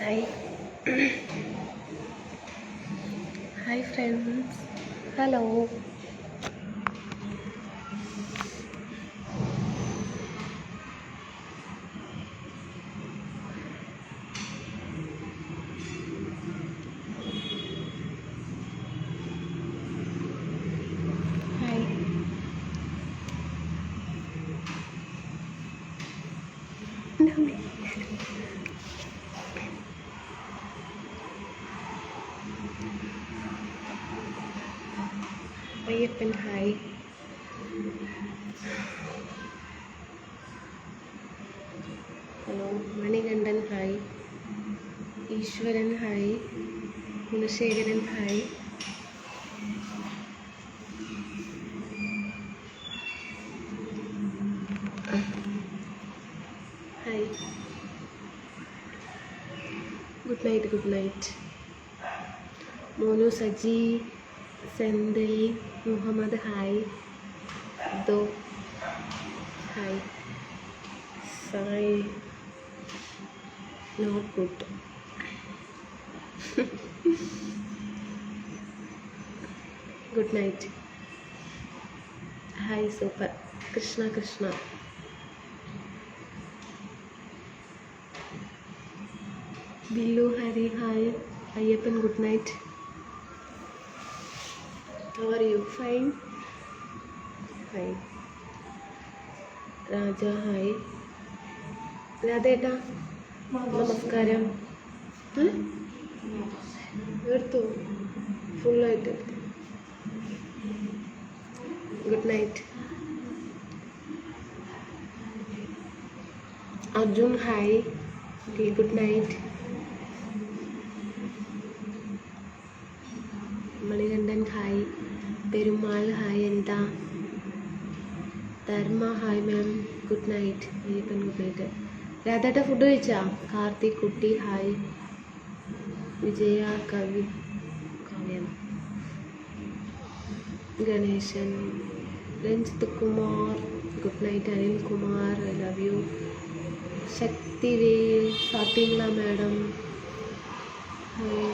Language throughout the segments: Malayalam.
Hi. Hi friends. Hello. Hi. No. Ayyappan, hi. Hello. Manigandan, hi. Ishwaran, hi. Gunashegaran, hi. Hi. Good night, good night. Monu Saji, Sendil, Muhammad, hi. Do, hi. Sai, not good. Good night. Hi, super. Krishna, Krishna. Billu, Hari, hi. Ayyappan, good night. How are you? Fine. Hi. Raja, hi. രാധേട്ടാ നമസ്കാരം. എടുത്തു ഫുള്ളായിട്ട് എടുത്തു. Good night. Arjun, hi. Good night. Manikandan, hi. Perumal, hi. Anitha, Dharma, hi ma'am. Good night. Ayyappan, good night. രാധേട്ട ഫുഡ് കഴിച്ചാ? കാർത്തിക് കുട്ടി, ഹായ്. വിജയ, കവി, കവ്യം, Ganesan, Ranjith Kumar, good night. Anil Kumar, I love you. Sakthivel, സാത്തിങ്ല madam, hi.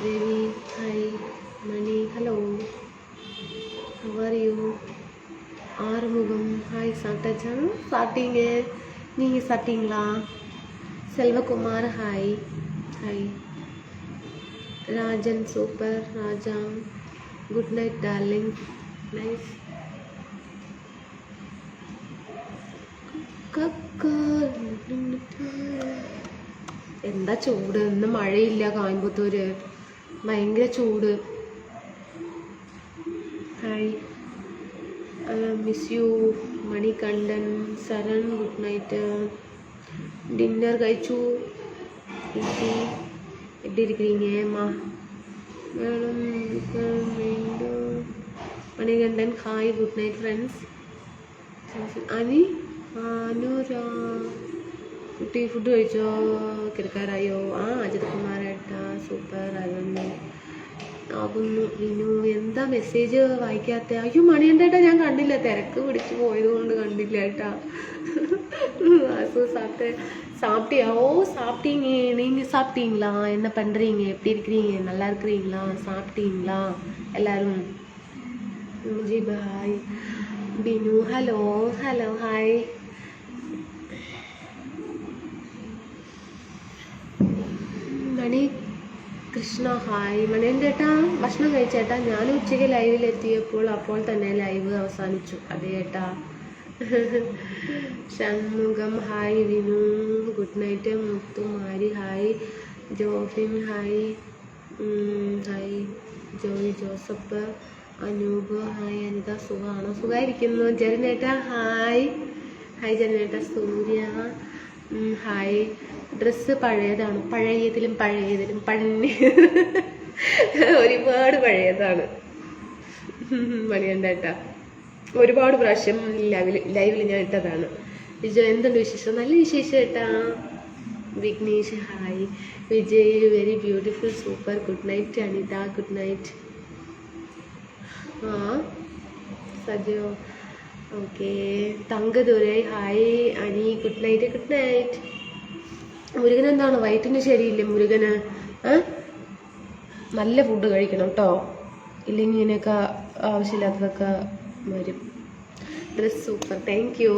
Ravi, hi. Mani, hello. How are you? Arumugam, hi. சாப்பிட்டாச்சா? சாப்பிட்டீங்க, நீங்கள் சாப்பிட்டீங்களா? Selvakumar, hi. Hi. Rajan, super. Raja, good night darling. Nice. എന്താ ചൂട്, ഇന്ന് മഴയില്ല കോയമ്പത്തൂര്, ഭയങ്കര ചൂട്. Hi. Miss you. Manikandan, Saran, good night. Dinner കഴിച്ചു. எப்படி இருக்கிறீங்க madam? Manikandan, hi. Good night friends. Ani, Anura കുട്ടി ഫുഡ് കഴിച്ചോ? കിടക്കാറായോ? അജിത് കുമാരേട്ടാ, സൂപ്പർ. അതൊന്ന് ആകുന്നു. വിനു, എന്താ മെസ്സേജ് വായിക്കാത്ത? അയ്യോ മണികണ്ഠേട്ടാ, ഞാൻ കണ്ടില്ല, തിരക്ക് പിടിച്ച് പോയത് കൊണ്ട് കണ്ടില്ല ഏട്ടാ. சாப்பிட்டியா? ஓ சாப்பிட்டீங்க. நீங்கள் சாப்பிட்டீங்களா? என்ன பண்ணுறீங்க? எப்படி இருக்கிறீங்க? நல்லா இருக்கிறீங்களா? சாப்பிட்டீங்களா எல்லாரும்? Ji bye. Binu, hello. Hello, hi. Mani Krishna, hi. മണികണ്ഠേട്ടാ ഭക്ഷണം കഴിച്ചേട്ടാ? ഞാൻ ഉച്ചയ്ക്ക് ലൈവിലെത്തിയപ്പോൾ അപ്പോൾ തന്നെ ലൈവ് അവസാനിച്ചു. അതെ ഏട്ടാ. Shanmugham, hi. Vinu, good night. Muthumari, hi. Jofin, hi. Hi. Joy Joseph, Anoop, hi. Anitha, സുഖമാണോ? സുഖമായിരിക്കുന്നു. ജനനേട്ട, ഹായ്. ഹായ് ജനനേട്ട. സൂര്യ, ഹായ്. ഡ്രസ്സ് പഴയതാണ്, പഴയതിലും ഒരുപാട് പഴയതാണ് മണികണ്ഠേട്ടാ. ഒരുപാട് പ്രാവശ്യം ലൈവിൽ ഞാൻ ഇട്ടതാണ്. വിജയ്, എന്തുണ്ട് വിശേഷം? നല്ല വിശേഷം ഏട്ടാ. Vignesh, hi. Vijay, very beautiful, super. Good night. Anitha, good night. Sajo, okay. Thangadurai, hi. Ani, good night. Good night. Murugan എന്താണ് വയറ്റിന് ശരിയില്ലേ മുരുകന്? നല്ല ഫുഡ് കഴിക്കണം കേട്ടോ, ഇല്ലെങ്കിൽ ഇങ്ങനെയൊക്കെ ആവശ്യമില്ലാത്തതൊക്കെ വരും. Dress super, thank you.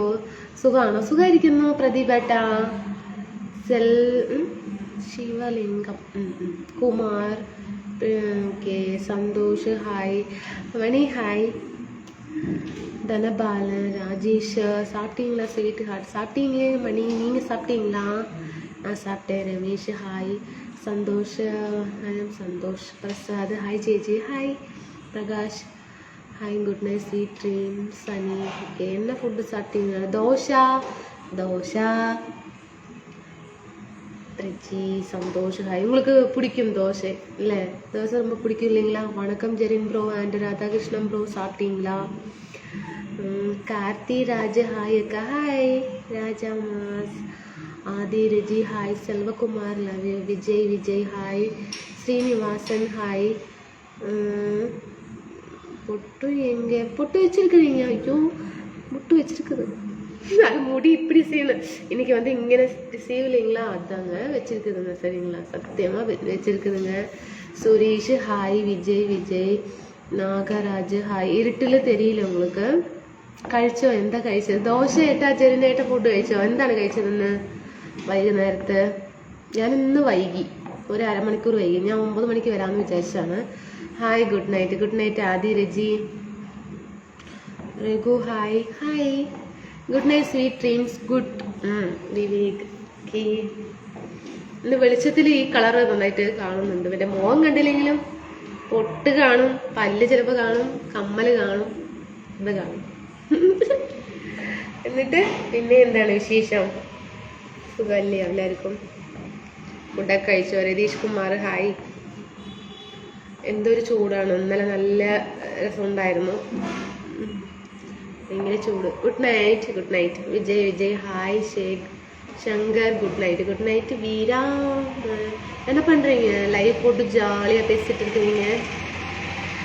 സുഖമാണോ? സുഖമായിരിക്കുന്നു പ്രദീപേട്ട. ശിവലിംഗം, കുമാർ, സന്തോഷ് ഹായ്, മണി ഹായ്, தனபாலன், ராஜேஷ் சாப்பிட்டீங்களா? ஸ்வீட் ஹார்ட் சாப்பிட்டீங்க மணி, நீங்கள் சாப்பிட்டீங்களா? நான் சாப்பிட்டேன். ரமேஷ் ஹாய், சந்தோஷ், சந்தோஷ் பிரசாத் ஹாய், ஜேஜி hi, Prakash hi, good night, sweet dream, சனி. ஓகே, என்ன ஃபுட்டு சாப்பிட்டீங்க? தோசா, தோசா. ரிச்சி, சந்தோஷ் ஹாய். உங்களுக்கு பிடிக்கும் தோசை இல்லை? தோசை ரொம்ப பிடிக்கும் இல்லைங்களா? வணக்கம் Jerin bro and Radhakrishnan bro, சாப்பிட்டீங்களா? कार्ती राज हाय अक्का, हाय राजा मास, आदि रजी हाय, सेल्व कुमार लव यू, विजय विजय हाय, श्रीनिवासन हाय. பொட்டு எங்கே? பொட்டு வச்சிருக்கிறீங்க? ஐயோ பொட்டு வச்சிருக்குது, அது முடி இப்படி செய்யணும். இன்னைக்கு வந்து இங்கே செய்யலைங்களா, அதாங்க வச்சிருக்குதுங்க. சரிங்களா, சத்தியமாக வச்சிருக்குதுங்க. Suresh hi, Vijay Vijay, Nagaraj hi. ഇരുട്ടിൽ തെരിയില്ല உங்களுக்கு? കഴിച്ചോ? എന്താ കഴിച്ചത്? ദോശയായിട്ടാ ചെറുതായിട്ട് ഫുഡ് കഴിച്ചോ? എന്താണ് കഴിച്ചതെന്ന് വൈകുന്നേരത്ത്? ഞാൻ ഇന്ന് വൈകി, ഒരു അരമണിക്കൂർ വൈകി. ഞാൻ 9 മണിക്ക് വരാമെന്ന് വിചാരിച്ചാണ്. Hi, good night. Good night Adi Reji. Raghu hi, hi, good night, sweet dreams. Good Vivek K. ഇന്ന് വെളിച്ചത്തിൽ ഈ കളറ് നന്നായിട്ട് കാണുന്നുണ്ട്. എൻ്റെ മുഖം കണ്ടില്ലെങ്കിലും പൊട്ട് കാണും, പല്ല് ചിലപ്പോൾ കാണും, കമ്മല് കാണും, ഇത് കാണും. എന്നിട്ട് പിന്നെ എന്താണ് വിശേഷം? സുഖമല്ലേ എല്ലാവർക്കും? ഫുഡൊക്കെ കഴിച്ചോ? രതീഷ് കുമാർ ഹായ്. എന്തൊരു ചൂടാണ്, ഇന്നലെ നല്ല രസമുണ്ടായിരുന്നു, ഭയങ്കര ചൂട്. Good night, good night. Vijay Vijay hi, Sheikh Shankar good night. Good night Veera. என்ன பண்ணுறீங்க? லைவ் போட்டு ஜாலியாக பேசிகிட்டு இருக்கிறீங்க.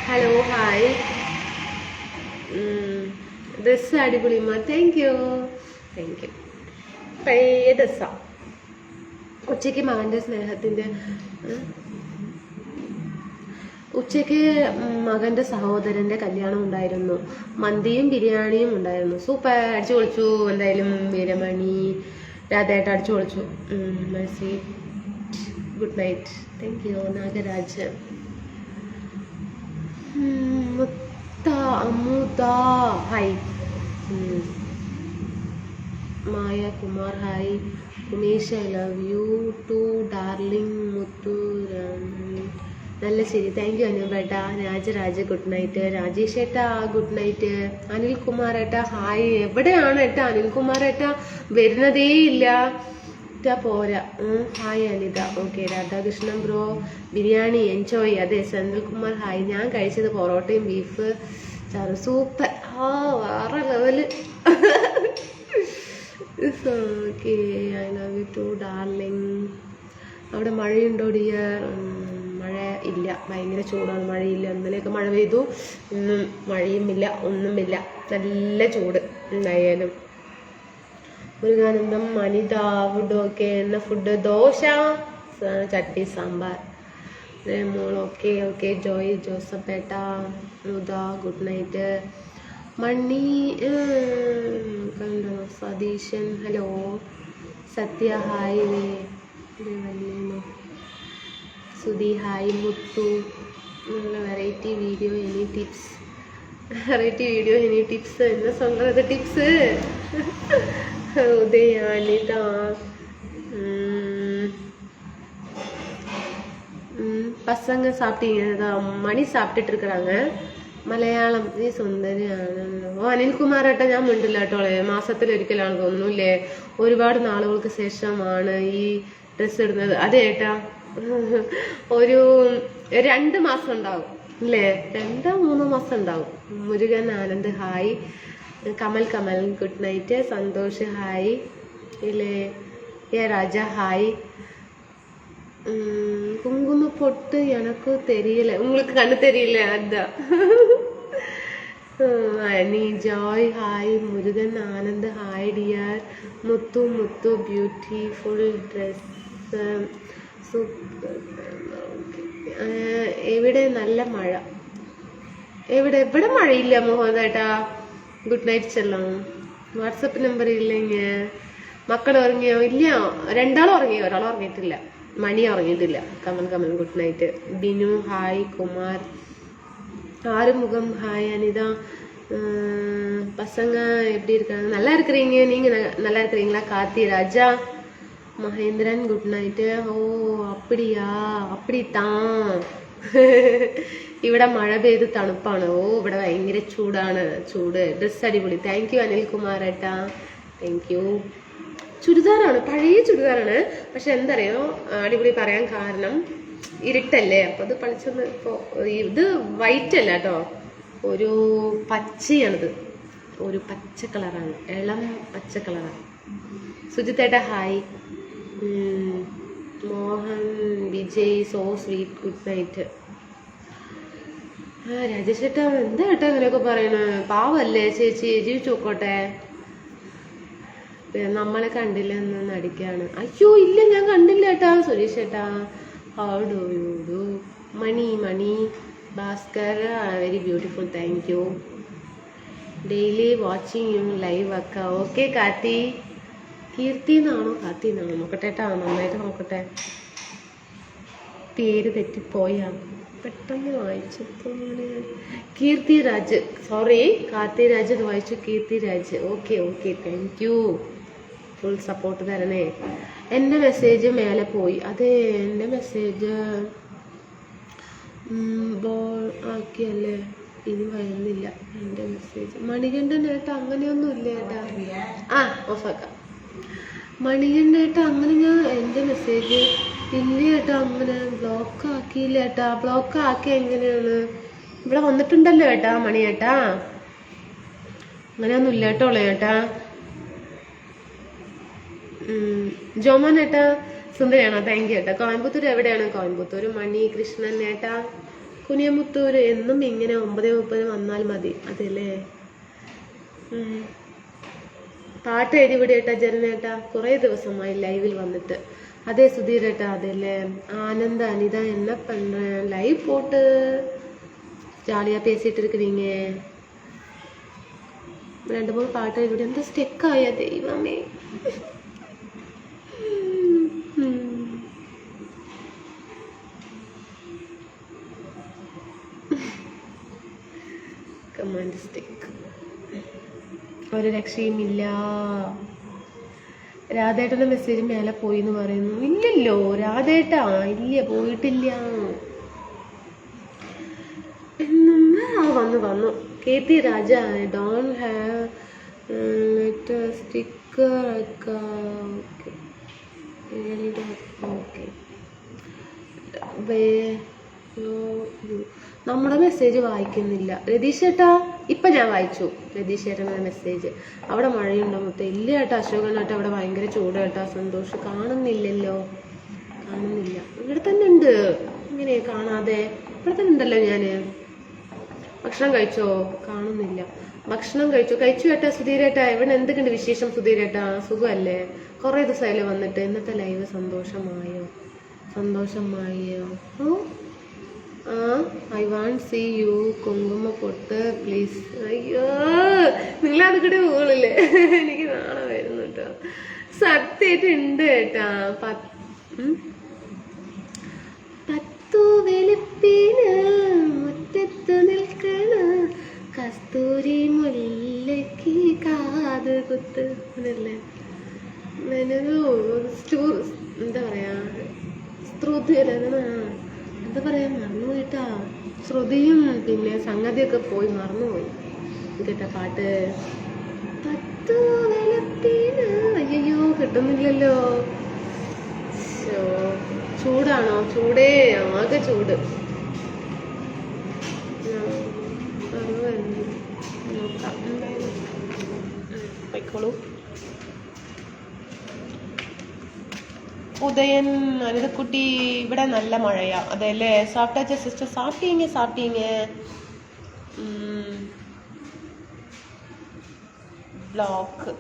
Hello hi. ഡ്രസ്സ് അടിപൊളിയുമാ, താങ്ക് യു താങ്ക് യു. പഴയ ഡ്രസ്സാണ്. ഉച്ചയ്ക്ക് മകൻ്റെ സ്നേഹത്തിൻ്റെ ഉച്ചയ്ക്ക് മകൻ്റെ സഹോദരൻ്റെ കല്യാണം ഉണ്ടായിരുന്നു. മന്തിയും ബിരിയാണിയും ഉണ്ടായിരുന്നു. സൂപ്പർ, അടിച്ചു പൊളിച്ചു. എന്തായാലും വീരമണി രാധയായിട്ട് അടിച്ചു പൊളിച്ചു. Messi good night, thank you. Nagaraj മുത്ത Amudha hi. Maya Kumar hi. Umesh I love you too darling Muthu. നല്ല ശരി, താങ്ക് യു അനുപേട്ട. Rajaraja good night. രാജേഷ് ഏട്ടാ ഗുഡ് നൈറ്റ്. അനിൽകുമാർ ഏട്ടാ ഹായ്. എവിടെയാണ് ഏട്ടാ അനിൽകുമാർ ഏട്ടാ? വരുന്നതേ ഇല്ല. പോരാ. Hi Anitha. Okay, Radhakrishnan bro biryani enjoy. അതെ, സെന്തിൽകുമാർ ഹായ്. ഞാൻ കഴിച്ചത് പൊറോട്ടയും ബീഫ് ചാറ്. സൂപ്പർ. വേറെ level. Okay, I love you too darling. അവിടെ മഴയുണ്ടോ ഡിയർ? മഴ ഇല്ല, ഭയങ്കര ചൂടാണ്, മഴയില്ല. ഇന്നലെയൊക്കെ മഴ പെയ്തു, ഇന്നും മഴയുമില്ല, ഒന്നുമില്ല, നല്ല ചൂട്. എന്തായാലും മുരുകാനന്ദം അനിത ഫുഡ്. ഓക്കെ, എന്ന ഫുഡ്? ദോശ, ചട്നി, സാമ്പാർ. മോൾ ഓക്കെ ഓക്കെ. ജോയ് ജോസഫേട്ട. റുദ ഗുഡ് നൈറ്റ്. മണി കണ്ടോ? Satheesan hello. Sathya hi. Sudhi hi. Muthu variety video any tips? Variety video any tips என்ன சொல்றது? டிப்ஸு உதய அனிதா. பசங்க சாப்பிட்டீங்க? മണി സാപ്പിട്ടിട്ട് இருக்கிறாங்க. മലയാളം ഈ സുന്ദരിയാണ്. അനിൽകുമാറേട്ടാ ഞാൻ മിണ്ടില്ല കേട്ടോളെ. മാസത്തിലൊരിക്കലാണ് തോന്നുന്നില്ലേ, ഒരുപാട് നാളുകൾക്ക് ശേഷമാണ് ഈ ഡ്രസ്സ് ഇടുന്നത്. അതെ ഏട്ടാ, ഒരു 2 മാസം ഉണ്ടാവും അല്ലേ? 2-3 മാസം ഉണ്ടാവും. Murugan Anand hi. Kamal Kamal good night. Santhosh hi. ഇല്ലേ രാജ ഹായ്. குங்கும பொட்டு எனக்கு தெரியல, உங்களுக்கு கண்ணு தெரியல அதான். Ani Joy hi. Murugan Anand hi dear. Muthu Muthu beautiful dress എവിടെ നല്ല മഴ? എവിടെ മഴയില്ല മോഹനേട്ടാ. ഗുഡ് നൈറ്റ് ചെല്ലാം. വാട്സപ്പ് നമ്പർ ഇല്ലെങ്കിൽ മക്കൾ ഉറങ്ങിയോ? ഇല്ല, രണ്ടാളും ഉറങ്ങിയോ, ഒരാൾ ഉറങ്ങിയിട്ടില്ല. മണി ഉറങ്ങിയിട്ടില്ല. കമൻ good night. Binu hi. Kumar Arumugam hi. Anitha பசங்க எப்படி இருக்காங்க? நல்லா இருக்கிறீங்க, நீங்க நல்லா இருக்கிறீங்களா? Karthi Raja Mahendran good night. ഓ അപ്പടിയാ, അപ്പടിത്താൻ. ഇവിടെ മഴ പെയ്ത് തണുപ്പാണ്. ഓ ഇവിടെ ഭയങ്കര ചൂടാണ്. ഡ്രസ് അടിപൊളി. താങ്ക് യു അനിൽകുമാർ ഏട്ടാ, താങ്ക് യു. ചുരിദാറാണ്, പഴയ ചുരിദാറാണ്. പക്ഷെ എന്തറിയോ അടിപൊളി പറയാൻ കാരണം, ഇരുട്ടല്ലേ, അപ്പൊ അത് പളിച്ചൊന്ന്. ഇപ്പോ ഇത് വൈറ്റ് അല്ല കേട്ടോ, ഒരു പച്ചയാണിത്, ഒരു പച്ച കളറാണ്, ഇളം പച്ച കളറാണ്. സുജിത്തേട്ട ഹായ്. Mohan Vijay so sweet good night. Rajesh ഏട്ടാ എന്താ ഏട്ടാ ഇങ്ങനെയൊക്കെ പറയണ? പാവല്ലേ ചേച്ചി, ജീവിച്ചു നോക്കോട്ടെ. നമ്മളെ കണ്ടില്ല എന്ന് നടിക്കാണ്. അയ്യോ ഇല്ല, ഞാൻ കണ്ടില്ല ഏട്ടാ. സുരേഷ് ഏട്ടാ how do you do? Mani Bhaskar very beautiful, thank you. Daily watching you live അക്ക. ഓക്കെ കാത്തി. കീർത്തി എന്നാണോ കാത്തി എന്നാണോ നോക്കട്ടെ ഏട്ടാ, നന്നായിട്ട് നോക്കട്ടെ. പേര് തെറ്റിപ്പോയാ, പെട്ടെന്ന് വായിച്ചപ്പോൾ. കീർത്തി രാജ്, സോറി കാർത്തി രാജ് എന്ന് വായിച്ചു. Keerthi Raj. Okay thank you. Full support തരണേ. എൻ്റെ മെസ്സേജ് മേലെ പോയി. അതെ, എൻ്റെ മെസ്സേജ് ബോൾ ആക്കിയല്ലേ, ഇനി വരുന്നില്ല എൻ്റെ മെസ്സേജ്. മണികണ്ഠനേട്ട അങ്ങനെയൊന്നും ഇല്ല ഏട്ടാ. ഓഫാക്കാം. മണികണ്ഠേട്ട അങ്ങനെ ഞാൻ എൻ്റെ മെസ്സേജ് ഇല്ല ഏട്ടാ, അങ്ങനെ ബ്ലോക്ക് ആക്കിയില്ല ഏട്ടാ. ബ്ലോക്ക് ആക്കിയ എങ്ങനെയാണ്? ഇവിടെ വന്നിട്ടുണ്ടല്ലോ ഏട്ടാ മണിയേട്ടാ, അങ്ങനെയൊന്നും ഇല്ല കേട്ടോ ഏട്ടാ. ജോമോൻ ഏട്ടാ സുന്ദരിയാണോ? താങ്ക് യു ഏട്ടാ. കോയമ്പത്തൂർ എവിടെയാണ്? കോയമ്പത്തൂർ. മണി കൃഷ്ണൻ ഏട്ടാ കുനിയമുത്തൂർ. എന്നും ഇങ്ങനെ 9:30 വന്നാൽ മതി. അതെല്ലേ. പാട്ട് എഴുതിവിടെ ഏട്ടാ ജരനേട്ടാ, കുറേ ദിവസമായി ലൈവിൽ വന്നിട്ട്. അതെ സുധീർ ഏട്ടാ, അതെല്ലേ. ആനന്ദ അനിത என்ன பண்ற? லைவ் போட்டு ஜாலியா பேசிட்டு இருக்கிறீங்க. 2-3 പാട്ട് എഴുതി. എന്താ സ്റ്റെക്കായ ദൈവമേ. Command stick. ഒരു രക്ഷയുമില്ല. രാധേട്ടൻ്റെ മെസ്സേജ് മേലെ പോയി എന്ന് പറയുന്നു. ഇല്ലല്ലോ രാധേട്ടാ, ഇല്ല, പോയിട്ടില്ല. വന്നു. കീർത്തി രാജ ഡോൺ ഹാവ് സ്റ്റിക്കർ. ഓക്കെ. നമ്മുടെ മെസ്സേജ് വായിക്കുന്നില്ല രതീഷ് ഏട്ടാ. ഇപ്പം ഞാൻ വായിച്ചു രതീഷ് ഏട്ടൻ്റെ മെസ്സേജ്. അവിടെ മഴയുണ്ടോ മൊത്തം? ഇല്ല ഏട്ടാ. അശോകൻ ഏട്ടാ അവിടെ ഭയങ്കര ചൂട് ഏട്ടാ. സന്തോഷം കാണുന്നില്ലല്ലോ. കാണുന്നില്ല. ഇവിടെ തന്നെ ഉണ്ട്. ഇങ്ങനെ കാണാതെ ഇവിടെ തന്നെ ഉണ്ടല്ലോ ഞാൻ. ഭക്ഷണം കഴിച്ചോ? കാണുന്നില്ല. ഭക്ഷണം കഴിച്ചു ഏട്ടാ. സുധീരേട്ടാ ഇവിടെ എന്തൊക്കെയുണ്ട് വിശേഷം? സുധീരേട്ടാ സുഖമല്ലേ? കുറേ ദിവസമായാലും വന്നിട്ട്. ഇന്നത്തെ ലൈവ് സന്തോഷമായോ? I want see you. കുങ്കുമ പൊട്ട് പ്ലീസ്. അയ്യോ നിങ്ങളത് കൂടെ പോകളില്ലേ? എനിക്ക് നാളെ വരുന്നു കേട്ടോ. സത്യമായിട്ടുണ്ട് കേട്ടാ. 10 വെളുപ്പിന് മുറ്റത്ത് നിൽക്കണ കസ്തൂരി മുല്ലയ്ക്ക് കാത് കുത്ത് എന്നല്ലേ. എന്താ പറയാ, ശ്രുതി എന്താ പറയാ, മറന്നുപോയിട്ടാ. ശ്രുതിയും പിന്നെ സംഗതിയൊക്കെ പോയി മറന്നുപോയി കേട്ടാ പാട്ട്. 10 വെളുപ്പിന്. അയ്യോ കിട്ടുന്നില്ലല്ലോ. ചൂടാണോ? ചൂടേ, ആകെ ചൂട്. പോയിക്കോളൂ. ഉദയൻ അനിതക്കുട്ടി ഇവിടെ നല്ല മഴയാ. അതെല്ലേ. സാപ്പിട്ടാച്ച സിസ്റ്റർ? സാപ്പിട്ടീங்க. ബ്ലോക്ക്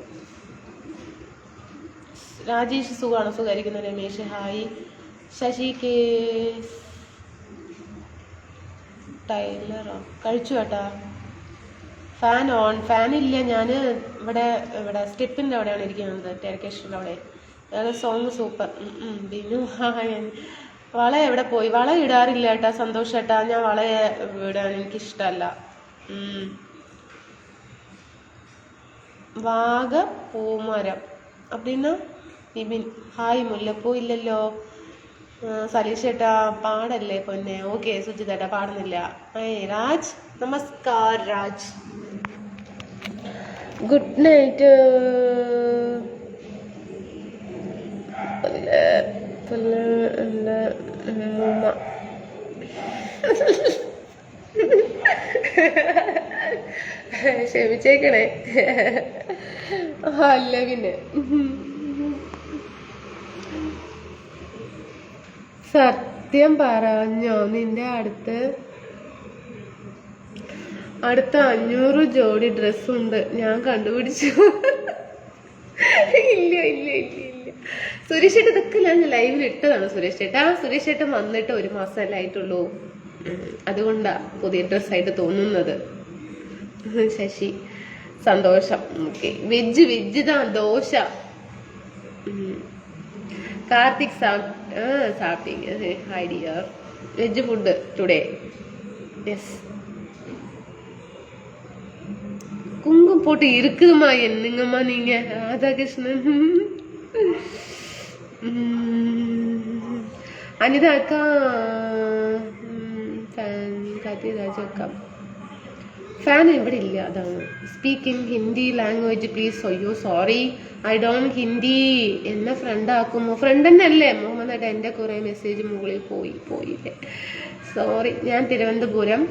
രാജേഷ് സുഖമാണ്, സുഖമായിരിക്കുന്നു. രമേശ് ഹായ്. ശശി കെ ടൈലറോ കഴിച്ചു കേട്ടാ. Fan on. ഫാനില്ല, ഞാൻ ഇവിടെ സ്റ്റെപ്പിൻ്റെ അവിടെയാണ് ഇരിക്കുന്നത്, ടെറക്കേഷൻ്റെ അവിടെ. Song super. ബിനു ഹായ്. വള എവിടെ പോയി? വള ഇടാറില്ല ഏട്ടാ സന്തോഷം ഏട്ടാ, ഞാൻ വള ഇടാൻ എനിക്കിഷ്ടമല്ല. വാഗ പൂമരം അപ്പടിന്നാ ബിബിൻ ഹായ്. മുല്ലപ്പൂ ഇല്ലല്ലോ. സലീഷ് ഏട്ടാ പാടല്ലേ പൊന്നെ. ഓക്കെ സുജിത് ഏട്ടാ പാടുന്നില്ല. രാജ് നമസ്കാർ രാജ്. Good night. ക്ഷമിച്ചേക്കണേ. അല്ല പിന്നെ സത്യം പറഞ്ഞോ, നിന്റെ അടുത്ത 500 ജോഡി ഡ്രസ്സുണ്ട്, ഞാൻ കണ്ടുപിടിച്ചു. ഇല്ല ഇല്ല ഇല്ല ഇല്ല സുരേഷ് ചേട്ടൻ ഇതൊക്കെ ഞാൻ ലൈവിൽ ഇട്ടതാണ്. സുരേഷ് ചേട്ടൻ വന്നിട്ട് 1 മാസമല്ലേ ആയിട്ടുള്ളൂ, അതുകൊണ്ടാ പുതിയ ഡ്രസ്സായിട്ട് തോന്നുന്നത്. ശശി സന്തോഷം. ഓക്കെ. വെജ് ദോശ. കാർത്തിക് സാപ്പിങ് hi dear. Veg food today. Yes. குங்கும் போட்டு இருக்குதுமா என்னங்கம்மா நீங்க. ராதாகிருஷ்ணன். അനിത അക്ക രാജ അക്ക ഫാൻ ഇവിടെ ഇല്ല, അതാണ്. Speak in Hindi language please. അയ്യോ സോറി, ഐ ഡോണ്ട് ഹിന്ദി. എന്നെ ഫ്രണ്ട് ആക്കുമോ? ഫ്രണ്ട് തന്നെ അല്ലേ മുഹമ്മദ് ഏട്ടാ. എൻ്റെ കുറേ മെസ്സേജ് മുകളിൽ പോയില്ലേ, സോറി. ഞാൻ തിരുവനന്തപുരം.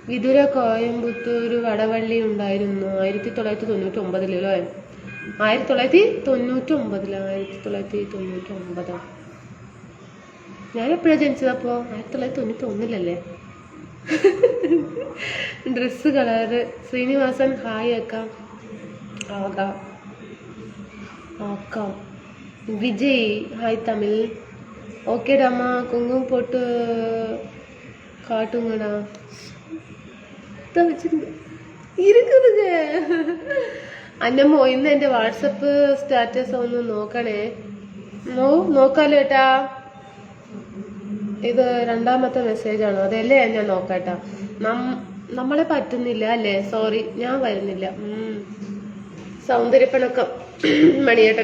വിതുര കോയമ്പത്തൂർ വടവള്ളി ഉണ്ടായിരുന്നു 1999. 1999 ഞാൻ എപ്പോഴാണ് ജനിച്ചതപ്പോ? 1991 ഡ്രസ്സ് കളറ്. ശ്രീനിവാസൻ ഹായ് ആക്കാം. വിജയ് ഹായ് തമിഴ്. ഓക്കെ ഡമ്മ കുങ്കും പോട്ട് காட்டுங்கடா இருக்குதுங்க. അന്നമ്മോ ഇന്ന് എൻ്റെ വാട്സപ്പ് സ്റ്റാറ്റസ് ഒന്ന് നോക്കണേ. നോക്കാലോ ഏട്ടാ. ഇത് 2ാമത്തെ മെസ്സേജാണോ? അതല്ലേ ഞാൻ നോക്കാട്ടാ. നമ്മളെ പറ്റുന്നില്ല അല്ലേ? സോറി, ഞാൻ വരുന്നില്ല. സൗന്ദര്യപ്പണക്കം മണിയേട്ട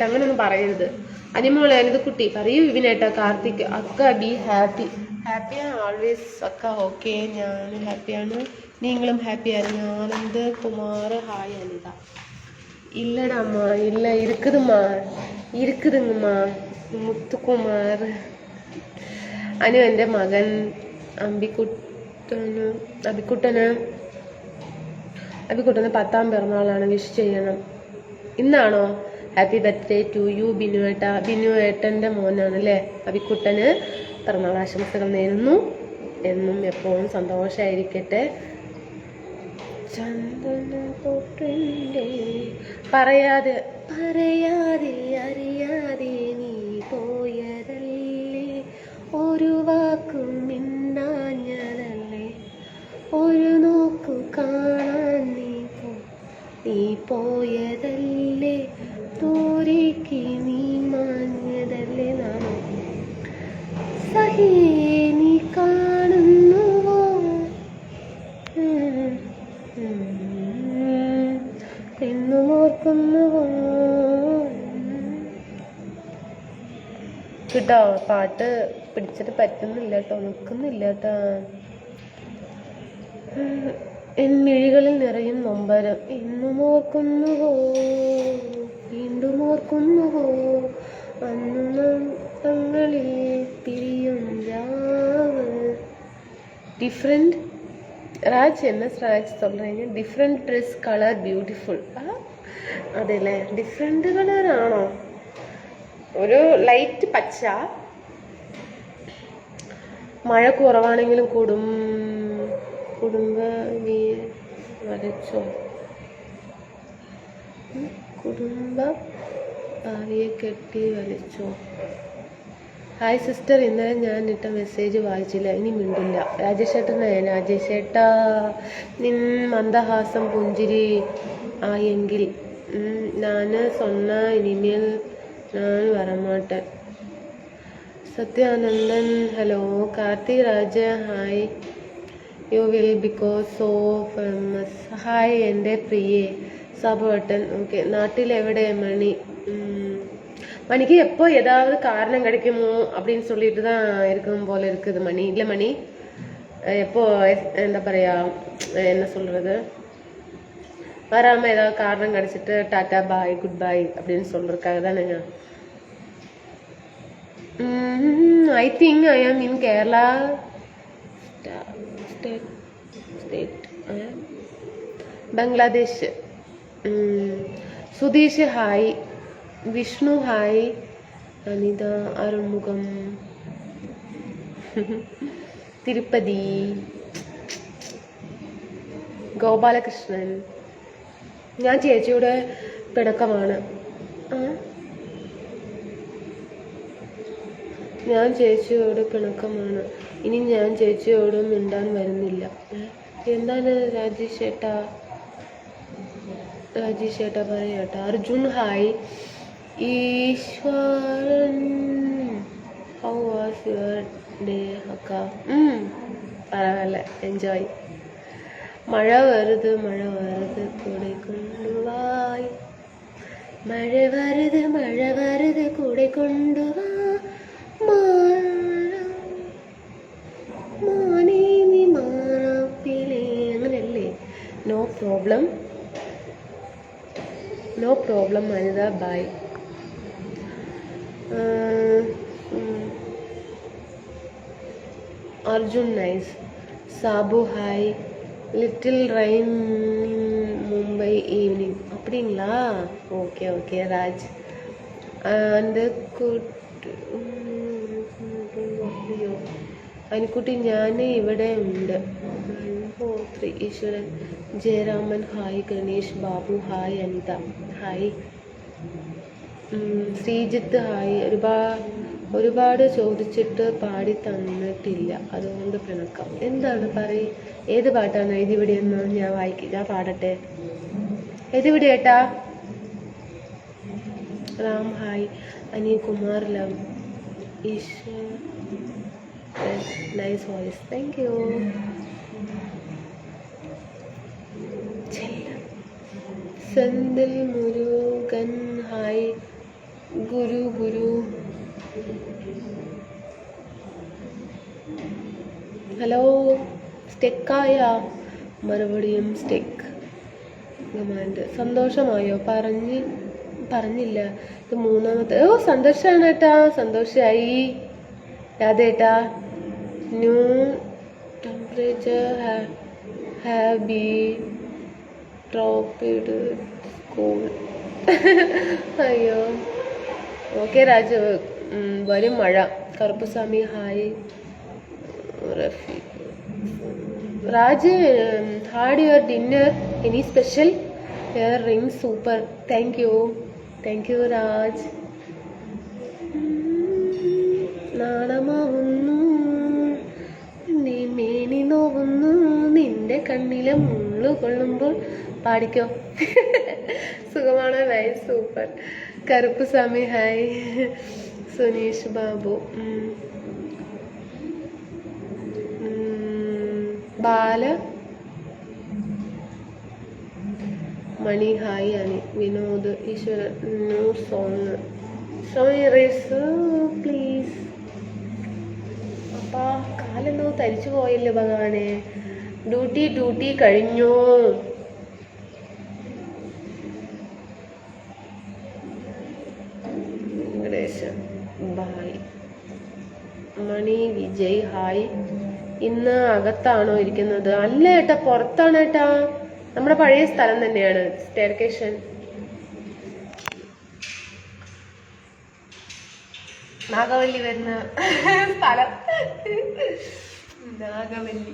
അങ്ങനെയൊന്നും പറയരുത്. അനിമോളെ അനിത് കുട്ടി പറയൂ. വിവിനേട്ട കാർത്തിക് അക്ക ബി ഹാപ്പിയാണ് ആൾവേസ് അക്ക. ഓക്കെ, ഞാൻ ഹാപ്പിയാണ്, നീങ്ങളും ഹാപ്പിയായിരുന്നു. ആനന്ദ് കുമാർ ഹായ് അനിത. இல்லடா அம்மா, இல்லை இருக்குதுங்கம்மா. മുത്തുകുമാർ. അനു എൻ്റെ മകൻ അബിക്കുട്ടന് 10ാം പിറന്നാളാണ്, വിഷ് ചെയ്യണം. ഇന്നാണോ? Happy birthday to you Binu ഏട്ടൻ്റെ മോനാണ് അല്ലേ അബിക്കുട്ടന്. പിറന്നാൾ ആശംസകൾ നേരുന്നു. എന്നും എപ്പോഴും സന്തോഷമായിരിക്കട്ടെ. പറയാതെ അറിയാതെ നീ പോയതല്ലേ, ഒരു വാക്കും മിണ്ടാഞ്ഞതല്ലേ, ഒരു നോക്കു കാണാൻ നീ പോയതല്ലേ, തോരേക്ക് നീ മാഞ്ഞതല്ലേ. നാണോ സഹി നീ കാണുന്നുവോ, എന്നും ഓർക്കുന്നുവോ. കേട്ടോ, പാട്ട് പിടിച്ചിട്ട് പറ്റുന്നില്ല കേട്ടോ, നിൽക്കുന്നില്ല കേട്ടോ. എൻ മിഴികളിൽ നിറയും നൊമ്പരം, എന്നും ഓർക്കുന്നുവോ, വീണ്ടും ഓർക്കുന്നുവോ, അന്നു തങ്ങളിൽ പിരിയും രാവ്. ഡിഫറെൻറ്റ് ராஜ் என்ன ராஜ் சொல்கிறீங்க? Different dress colour beautiful. അതല്ലേ, ഡിഫറെൻ്റ് കളറാണോ? ഒരു ലൈറ്റ് പച്ച. മഴ കുറവാണെങ്കിലും കുടുംബ നീ വരച്ചോ. കുടുംബ ഭാവിയെ കെട്ടി വലിച്ചോ. ഹായ് സിസ്റ്റർ, ഇന്നലെ ഞാൻ ഇട്ട മെസ്സേജ് വായിച്ചില്ല, ഇനി മിണ്ടില്ല. രാജേഷ് ഏട്ടനെ. രാജേഷ് ഏട്ടാ, നിൻ മന്ദഹാസം പുഞ്ചിരി ആയെങ്കിൽ ഞാൻ சொன்ன ഇനിമേൽ ഞാൻ വരമാട്ടൻ. Sathyanandan hello. Karthi Raja hi. You will because so famous. Hi എൻ്റെ പ്രിയേ. സബോട്ടൻ. ഓക്കെ. നാട്ടിലെവിടെ മണി? மணிக்கு எப்போ ஏதாவது காரணம் கிடைக்குமோ அப்படின்னு சொல்லிட்டு தான் இருக்கும் போல இருக்குது மணி. இல்லை மணி, எப்போ என்ன பறையா என்ன சொல்றது, வராமல் ஏதாவது காரணம் கிடைச்சிட்டு டாட்டா பாய் குட் பாய் அப்படின்னு சொல்றதுக்காக தானேங்க. ஐ think I am in Kerala state Bangladesh. Sudheesh hi. Vishnu hi. Anitha അരുൺമുഖം. തിരുപ്പതി. ഗോപാലകൃഷ്ണൻ. ഞാൻ ചേച്ചിയുടെ പിണക്കമാണ്. ഞാൻ ചേച്ചിയോട് പിണക്കമാണ്. ഇനി ഞാൻ ചേച്ചിയോട് മിണ്ടാൻ വരുന്നില്ല. എന്താണ് രാജേഷ് ഏട്ടാ? രാജേഷ് ഏട്ടാ പറയാട്ടാ. അർജുൻ ഹായ്. ഈശ്വരൻ ഹൗ വാസ് യുവർ ഡേ അക്ക? പരവായില്ല, എൻജോയ്. മഴ വരുത് കൂടെ കൊണ്ടുവായ്. മഴ വരുത് കൂടെ കൊണ്ടുവാ. മോനെ നീ മാറാപ്പിലേ. അങ്ങനെയല്ലേ? No problem Anitha bye. Arjun nice. Sabu hi. Little rain in Mumbai evening. அப்படிங்களா? ஓகே ராஜ். அந்த അനിക്കുട്ടി ഞാൻ ഇവിടെ ഉണ്ട്. 4 3 Eswaran. Jayaraman hi. Ganesh Babu hi. Anitha hi. Sreejith hi. ഒരുപാട് ചോദിച്ചിട്ട് പാടി തന്നിട്ടില്ല, അതുകൊണ്ട് പിണക്കം. എന്താണ് പറയ്, ഏത് പാട്ടാണ് എഴുതിവിടെയെന്ന് ഞാൻ പാടട്ടെ. എഴുതിവിടെ ഏട്ടാ. Ram hi. Anil Kumar love. Eshwar nice voice. Thank you. Senthil Murugan hi. Guru hello. സ്റ്റെക്കായ? മറുപടിയും സ്റ്റെക്ക് കമാൻഡ്. സന്തോഷമായോ? പറഞ്ഞില്ല. ഇത് 3ാമത്തെ. സന്തോഷമാണ് ഏട്ടാ. സന്തോഷായി രാധേട്ടാ. New temperature have be dropped school. അയ്യോ. ഓക്കെ രാജു, വരും മഴ. Karuppuswamy hi. Raj had your dinner? Any special? Your ring super. Thank you Raj. നാണമാവുന്നു നീ മേനി നോവുന്നു നിന്റെ കണ്ണിലെ മുള്ളു കൊള്ളുമ്പോൾ. പാടിക്കോ. സുഖമാണോ? Nice super. Karuppuswamy hi. Suneesh Babu. Bala Mani hi. Ani Vinod. Eswaran. New song please. അപ്പാ കാലെന്തോ തരിച്ചു പോയല്ലോ ഭഗവാനെ. ഡ്യൂട്ടി കഴിഞ്ഞു. വെങ്കടേശൻ ബായ്. മണി വിജയ് ഹായ്. ഇന്ന് അകത്താണോ ഇരിക്കുന്നത്? അല്ല ഏട്ടാ, പുറത്താണ് ഏട്ടാ. നമ്മുടെ പഴയ സ്ഥലം തന്നെയാണ്, സ്റ്റെയർകേഷൻ. നാഗവല്ലി വരുന്ന സ്ഥലം. നാഗവല്ലി.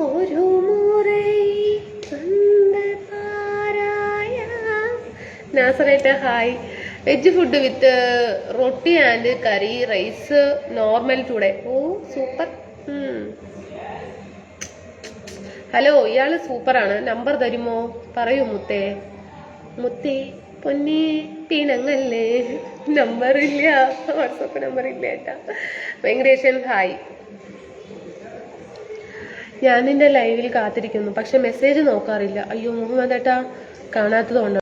ഓരോ മുറേ നാസറേട്ട hi. Veg food with roti and curry rice normal today. ഓ സൂപ്പർ. ഹലോ, ഇയാള് സൂപ്പറാണ്. നമ്പർ തരുമോ? പറയൂ മുത്തേ. മുത്തേ പൊന്നെ പിണങ്ങല്ലേ. നമ്പർ ഇല്ല, വാട്സപ്പ് നമ്പർ ഇല്ല ഏട്ടാ. വെങ്കടേശൻ ഹായ്. ഞാൻ നിന്റെ ലൈവിൽ കാത്തിരിക്കുന്നു, പക്ഷെ മെസ്സേജ് നോക്കാറില്ല. അയ്യോ മുഹമ്മദ് ഏട്ടാ, കാണാത്തതുകൊണ്ടാണ്.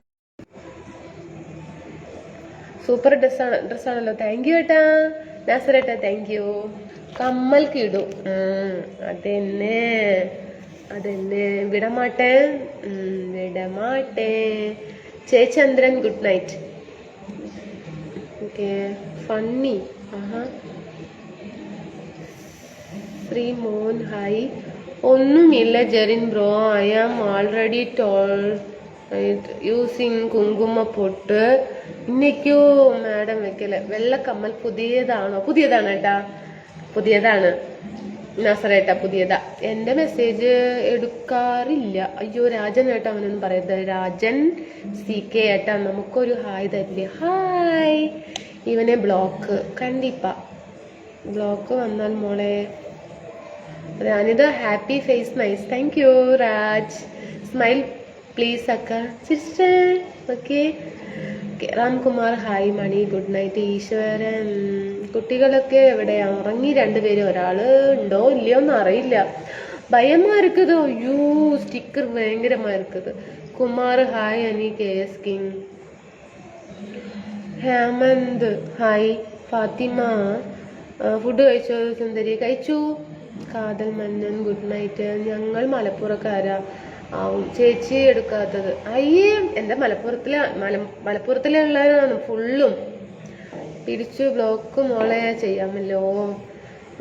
സൂപ്പർ ഡ്രസ്സാണല്ലോ. താങ്ക് യു ഏട്ടാ. നാസറേട്ടാ താങ്ക് യു. കമ്മൽക്ക് ഇടും. അതെന്നെ അതെന്നെ വിടമാട്ടേ വിടമാട്ടേ. ചേച്ചന്ദ്രൻ good night. Okay funny. Sri Mohan hi. ഒന്നുമില്ല Jerin bro, I am already told using കുങ്കുമ പൊട്ട്. ഇന്നേക്കോ മാഡം വെക്കല് വെള്ളക്കമ്മൽ പുതിയതാണോ? പുതിയതാണ് ഏട്ടാ, പുതിയതാണ് നാസറേട്ടാ, പുതിയതാ. എന്റെ മെസ്സേജ് എടുക്കാറില്ല. അയ്യോ രാജൻ ഏട്ടാ, അവനൊന്നും പറയരുത്. രാജൻ CK ഏട്ടാ, നമുക്കൊരു ഹായ് തരില്ലേ? ഹായ്. ഇവനെ ബ്ലോക്ക് കണ്ടിപ്പാ. ബ്ലോക്ക് വന്നാൽ മോളെ. ഞാനിത് happy face nice. Thank you Raj. Smile please അക്ക sister. Okay Ramkumar hi. Mani good night. Eswaran കുട്ടികളൊക്കെ എവിടെയാ? ഉറങ്ങി രണ്ടുപേരും. ഒരാള് ഉണ്ടോ ഇല്ലയോ എന്ന് അറിയില്ല. ഭയമാ இருக்குது. അയ്യോ സ്റ്റിക്കർ ഭയങ്കരമാ இருக்குது. Kumar hi. Ani KS king. Hemanth hi. Fathima food കഴിച്ചോ? സുന്ദരി കഴിച്ചു. കാതൽ മന്നൻ ഗുഡ് നൈറ്റ്. ഞങ്ങൾ മലപ്പുറക്കാരാ. ആവും ചേച്ചി എടുക്കാത്തത്. അയ്യേ എന്റെ മലപ്പുറത്തിലുള്ളവരാണ് ഫുള്ളും. തിരിച്ചു ബ്ലോക്ക് മോളെ ചെയ്യാമല്ലോ.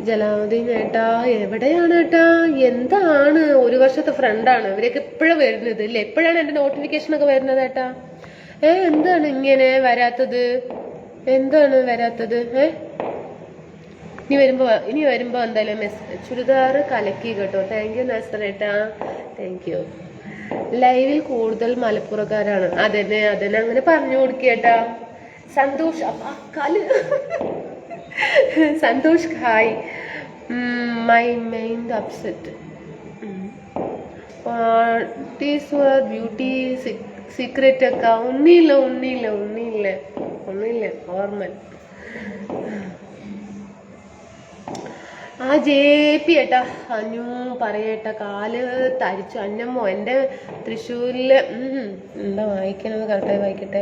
ജലാലുദ്ദീൻ ഏട്ടാ എവിടെയാണ് ഏട്ടാ? എന്താണ്? 1 വർഷത്തെ ഫ്രണ്ടാണ്. ഇവരൊക്കെ എപ്പോഴാണ് വരുന്നത് ഇല്ലേ? എപ്പോഴാണ് എന്റെ നോട്ടിഫിക്കേഷൻ ഒക്കെ വരുന്നത് ഏട്ടാ? എന്താണ് ഇങ്ങനെ വരാത്തത്? എന്താണ് വരാത്തത്? ഇനി വരുമ്പോ എന്തായാലും ചുരിദാർ കലക്കി കേട്ടോ. താങ്ക് യു നസറേട്ടാ, താങ്ക് യു. ലൈവിൽ കൂടുതൽ മലപ്പുറക്കാരാണ്. അതെന്നെ അങ്ങനെ പറഞ്ഞു കൊടുക്കേട്ടാ. സന്തോഷ് കാല് Santhosh hi. My mind upset. Beauty secret ഒക്കെ ഒന്നില്ല നോർമൽ. JP ഏട്ടാ. അനു പറയേട്ടാ, കാല് തരിച്ചു. അന്നമ്മോ എൻ്റെ തൃശ്ശൂരില് എന്താ വായിക്കണത്? കറക്റ്റായി വായിക്കട്ടെ.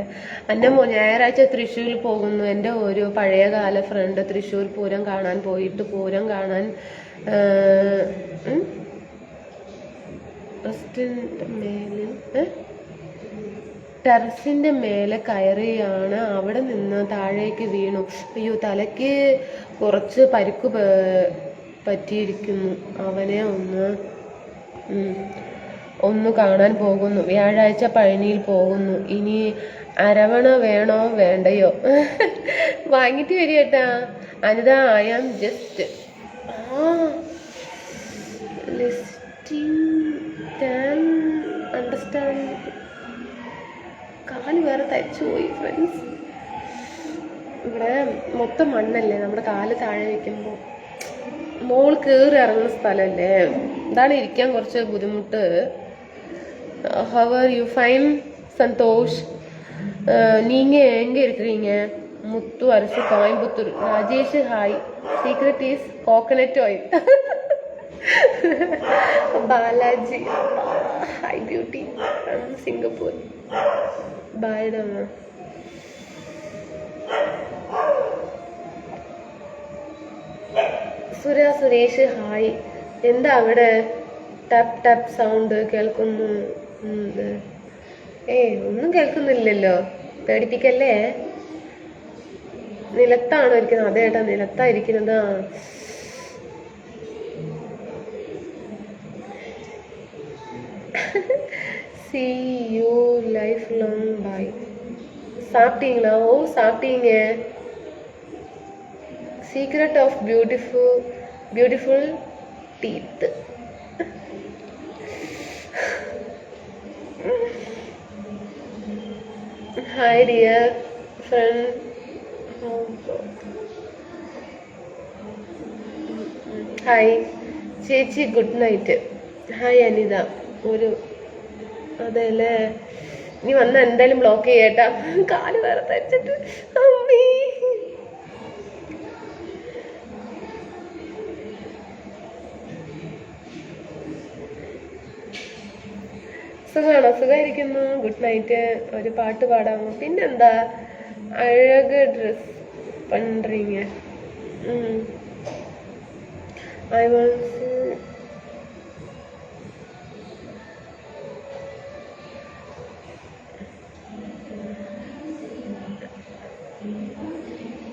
അന്നമ്മോ ഞായറാഴ്ച തൃശ്ശൂരിൽ പോകുന്നു. എൻ്റെ ഒരു പഴയകാല ഫ്രണ്ട് തൃശ്ശൂർ പൂരം കാണാൻ പോയിട്ട് പൂരം കാണാൻ ടെറസിന്റെ മേലെ കയറിയാണ്. അവിടെ നിന്ന് താഴേക്ക് വീണു. അയ്യോ തലയ്ക്ക് കുറച്ച് പരിക്ക് പറ്റിയിരിക്കുന്നു. അവനെ ഒന്ന് കാണാൻ പോകുന്നു. വ്യാഴാഴ്ച പഴനിയിൽ പോകുന്നു. ഇനി അരവണ വേണോ വേണ്ടയോ? വാങ്ങിട്ട് വരികേട്ടാ. Anitha I am just understand. കാല് വേറെ തയ്ച്ചു പോയി ഫ്രണ്ട്സ്. ഇവിടെ മൊത്തം മണ്ണല്ലേ, നമ്മുടെ കാല് താഴെ വെക്കുമ്പോൾ. മോൾ കയറി ഇറങ്ങുന്ന സ്ഥലമല്ലേ, ഇതാണ് ഇരിക്കാൻ കുറച്ച് ബുദ്ധിമുട്ട്. How are you? Fine Santhosh. நீங்க எங்க இருக்கிறீங்க? Muthu Arasu Coimbatore. Rajesh hi. Secret is coconut oil. Balaji hi beauty from Singapore. Bye. Suresh hi. എന്താ അവിടെ ടാപ്പ് ടാപ്പ് സൗണ്ട് കേൾക്കുന്നു? ഒന്നും കേൾക്കുന്നില്ലല്ലോ, പേടിപ്പിക്കല്ലേ. നിലത്താണോ ഇരിക്കുന്നത്? അതേട്ടാ നിലത്താ ഇരിക്കുന്നത്. See you lifelong. Bye. சாப்பிட்டீங்களா? ஓ சாப்பிட்டீங்க. Secret of beautiful teeth. Hi dear friend. Hi ചേച്ചി, ഗുഡ് നൈറ്റ്. ഹായ് അനിത. ഒരു അതെല്ലേ, നീ വന്ന എന്തായാലും ബ്ലോക്ക് ചെയ്യട്ടാ, കാല് വേറെ തച്ചിട്ട്. അമ്മീ സുഖമാണോ? സുഖമായിരിക്കുന്നു. Good night. ഒരു പാട്ട് പാടാമോ? പിന്നെന്താ, അഴക് ഡ്രസ് പண்றீங்க. ഐ വാണ്ട്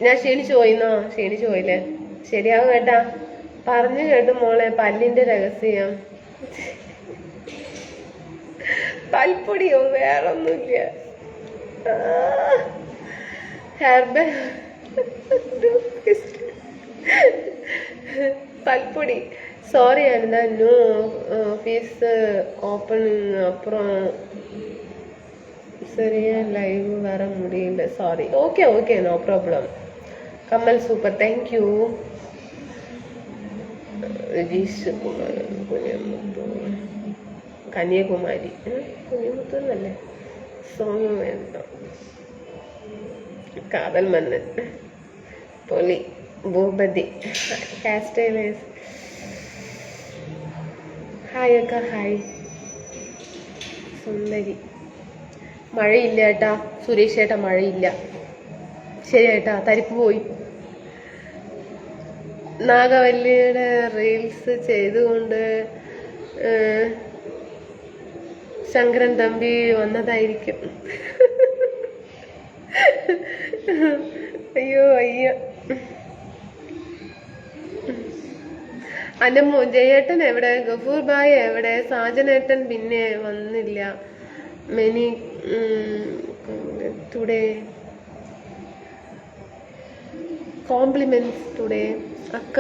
ഞാൻ ക്ഷീണിച്ചു പോയിന്നോ? ക്ഷീണിച്ചു പോയില്ലേ? ശരിയാവും കേട്ടാ. പറഞ്ഞു കേട്ടു മോളെ, പല്ലിന്റെ രഹസ്യം. പൽപ്പൊടിയോ? വേറൊന്നുമില്ല. ഹെർബൽ പൽപ്പൊടി. சாரி அனிதா, இன்னும் ஃபீஸ் ஓப்பனிங் அப்புறம் சரியா லைவ் வர முடியல, sorry. Okay okay, no problem. Kamal super, thank you. Rajeesh Kumar, Kunjamuthur, Kanyakumari. Kunjamuthur എന്നല്ലേ? സോങ് വേണ്ട. കാതൽ മന്നൻ, പൊലി, ഭൂപതി, കാസ്റ്റേലേഴ്സ്. ഹായ് അക്ക, ഹായ്. സുന്ദരി. മഴയില്ല ഏട്ടാ, സുരേഷ് ഏട്ടാ, മഴയില്ല. ശരി ഏട്ടാ, തരിപ്പ് പോയി. നാഗവല്ലിയുടെ റീൽസ് ചെയ്തുകൊണ്ട് ശങ്കരൻ തമ്പി വന്നതായിരിക്കും. അയ്യോ അയ്യോ. അനമ്മു, ജയേട്ടൻ എവിടെ? ഗഫൂർ ഭായ് എവിടെ? സാജനേട്ടൻ പിന്നെ വന്നില്ല. Many today compliments today. അക്ക